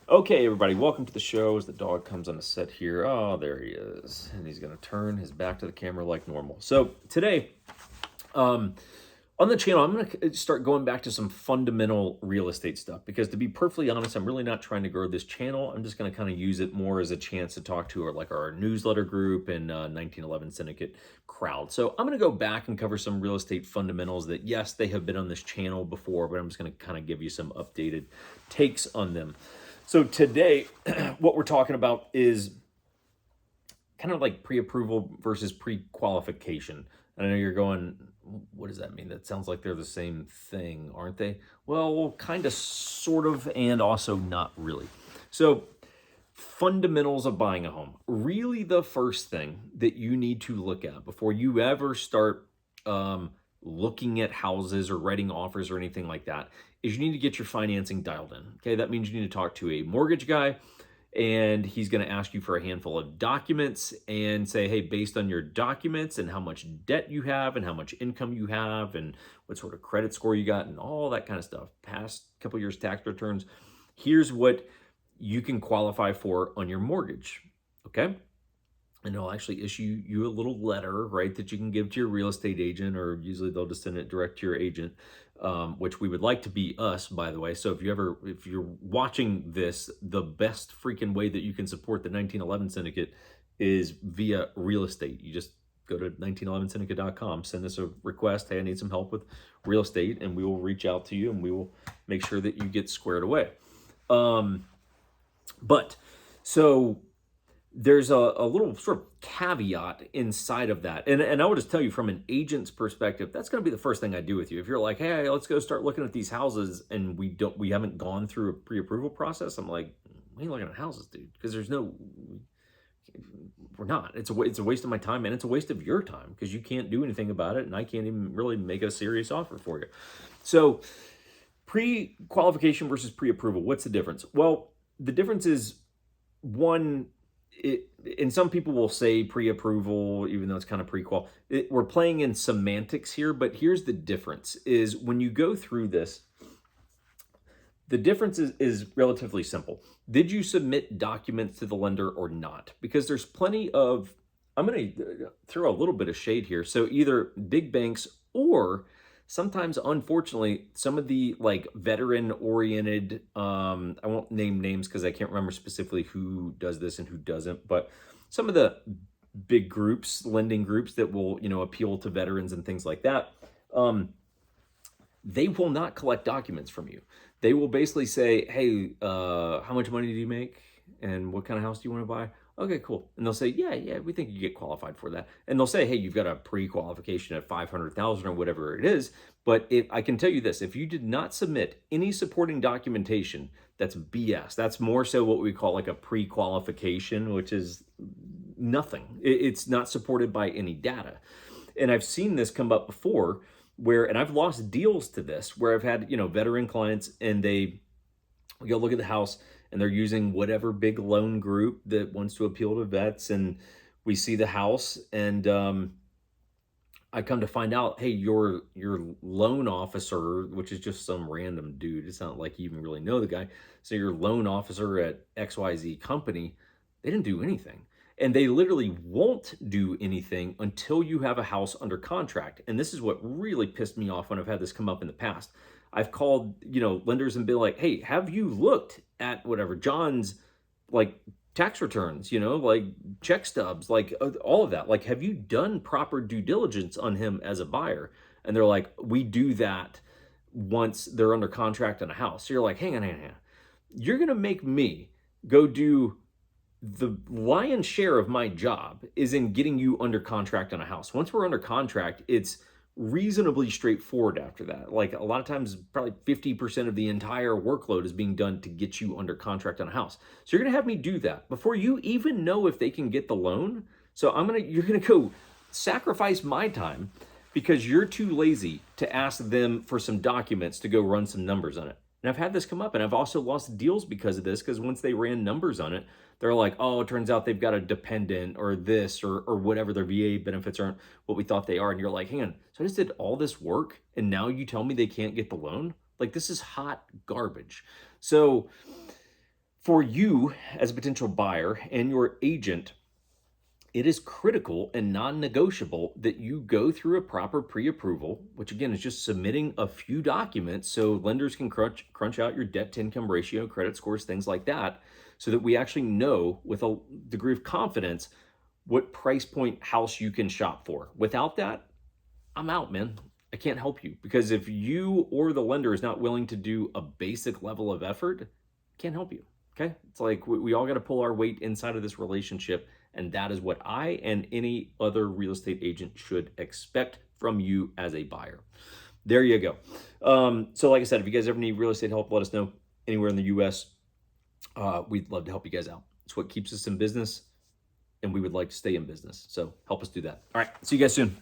Okay, everybody, welcome to the show. As the dog comes on the set here, oh, there he is, and he's going to turn his back to the camera like normal. So today, um, on the channel, I'm going to start going back to some fundamental real estate stuff because, to be perfectly honest, I'm really not trying to grow this channel. I'm just going to kind of use it more as a chance to talk to our newsletter group and 1911 Syndicate crowd. So I'm going to go back and cover some real estate fundamentals that, yes, they have been on this channel before, but I'm just going to kind of give you some updated takes on them. So today, what we're talking about is kind of like pre-approval versus pre-qualification. And I know you're going, what does that mean? That sounds like they're the same thing, aren't they? Well, kind of, sort of, and also not really. So, fundamentals of buying a home. Really, the first thing that you need to look at before you ever start looking at houses or writing offers or anything like that is you need to get your financing dialed in. Okay, that means you need to talk to a mortgage guy, and he's going to ask you for a handful of documents and say, hey, based on your documents and how much debt you have and how much income you have and what sort of credit score you got and all that kind of stuff, past couple years tax returns, here's what you can qualify for on your mortgage. Okay, and they'll actually issue you a little letter, right, that you can give to your real estate agent, or usually they'll just send it direct to your agent, which we would like to be us, by the way. So if you're watching this, the best freaking way that you can support the 1911 Syndicate is via real estate. You just go to 1911syndicate.com, send us a request, hey, I need some help with real estate, and we will reach out to you and we will make sure that you get squared away. But so there's a little sort of caveat inside of that. And I will just tell you from an agent's perspective, that's going to be the first thing I do with you. If you're like, hey, let's go start looking at these houses and we haven't gone through a pre-approval process, I'm like, we ain't looking at houses, dude, because we're not. It's a waste of my time, and it's a waste of your time because you can't do anything about it, and I can't even really make a serious offer for you. So pre-qualification versus pre-approval, what's the difference? Well, the difference is, one, and some people will say pre-approval even though it's kind of prequal. We're playing in semantics here, but here's the difference: is when you go through this, the difference is relatively simple. Did you submit documents to the lender or not? Because there's plenty of, I'm going to throw a little bit of shade here, so either big banks or sometimes, unfortunately, some of the like veteran oriented, I won't name names because I can't remember specifically who does this and who doesn't, but some of the big groups, lending groups that will, appeal to veterans and things like that, they will not collect documents from you. They will basically say, hey, how much money do you make and what kind of house do you want to buy? Okay, cool. And they'll say, yeah, we think you get qualified for that. And they'll say, hey, you've got a pre-qualification at 500,000 or whatever it is. But I can tell you this, if you did not submit any supporting documentation, that's BS. That's more so what we call like a pre-qualification, which is nothing. It's not supported by any data. And I've seen this come up before and I've lost deals to this, where I've had, veteran clients, and they go look at the house and they're using whatever big loan group that wants to appeal to vets, and we see the house, and I come to find out, hey, your loan officer, which is just some random dude, it's not like you even really know the guy, so your loan officer at XYZ company, they didn't do anything. And they literally won't do anything until you have a house under contract. And this is what really pissed me off when I've had this come up in the past. I've called, lenders and been like, hey, have you looked at whatever John's like tax returns, like check stubs, like all of that? Like, have you done proper due diligence on him as a buyer? And they're like, we do that once they're under contract on a house. So you're like, hang on. You're going to make me go do the lion's share of my job is in getting you under contract on a house. Once we're under contract, it's reasonably straightforward after that. Like, a lot of times, probably 50% of the entire workload is being done to get you under contract on a house. So you're going to have me do that before you even know if they can get the loan. So you're going to go sacrifice my time because you're too lazy to ask them for some documents to go run some numbers on it. And I've had this come up, and I've also lost deals because of this, because once they ran numbers on it, they're like, oh, it turns out they've got a dependent or this or whatever, their VA benefits aren't what we thought they are. And you're like, hang on, so I just did all this work and now you tell me they can't get the loan? Like, this is hot garbage. So For you as a potential buyer and your agent, it is critical and non-negotiable that you go through a proper pre-approval, which again is just submitting a few documents so lenders can crunch out your debt to income ratio, credit scores, things like that, so that we actually know with a degree of confidence what price point house you can shop for. Without that, I'm out, man. I can't help you because if you or the lender is not willing to do a basic level of effort, I can't help you. Okay. It's like we all got to pull our weight inside of this relationship. And that is what I and any other real estate agent should expect from you as a buyer. There you go. So, like I said, if you guys ever need real estate help, let us know anywhere in the US. We'd love to help you guys out. It's what keeps us in business, and we would like to stay in business. So, help us do that. All right. See you guys soon.